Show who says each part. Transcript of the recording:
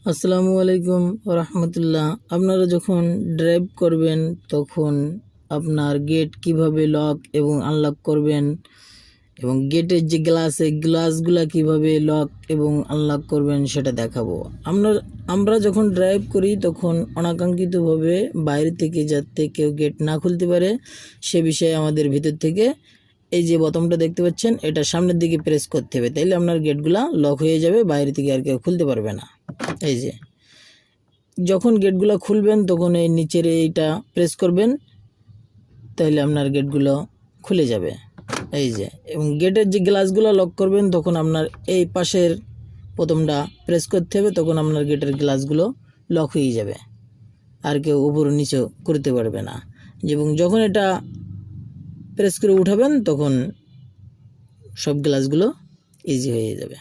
Speaker 1: আসসালামু আলাইকুম রহমতুল্লাহ। আপনারা যখন ড্রাইভ করবেন তখন আপনার গেট কিভাবে লক এবং আনলক করবেন এবং গেটের যে গ্লাসগুলা কিভাবে লক এবং আনলক করবেন সেটা দেখাবো। আমরা যখন ড্রাইভ করি তখন অনাকাঙ্ক্ষিতভাবে বাইরে থেকে যাতে কেউ গেট না খুলতে পারে সে বিষয়ে আমাদের ভিতর থেকে এই যে বোতামটা দেখতে পাচ্ছেন এটা সামনের দিকে প্রেস করতে হবে, তাইলে আপনার গেটগুলা লক হয়ে যাবে, বাইরে থেকে আর কেউ খুলতে পারবে না। এই যে যখন গেটগুলো খুলবেন তখন এই নিচের এইটা প্রেস করবেন, তাহলে আপনার গেটগুলো খুলে যাবে। এই যে এবং গেটের যে গ্লাসগুলো লক করবেন তখন আপনার এই পাশের প্রথমটা প্রেস করতে হবে, তখন আপনার গেটের গ্লাসগুলো লক হয়ে যাবে, আর কেউ উপর নিচে করতে পারবে না। এবং যখন এটা প্রেস করে উঠাবেন তখন সব গ্লাসগুলো ইজি হয়ে যাবে।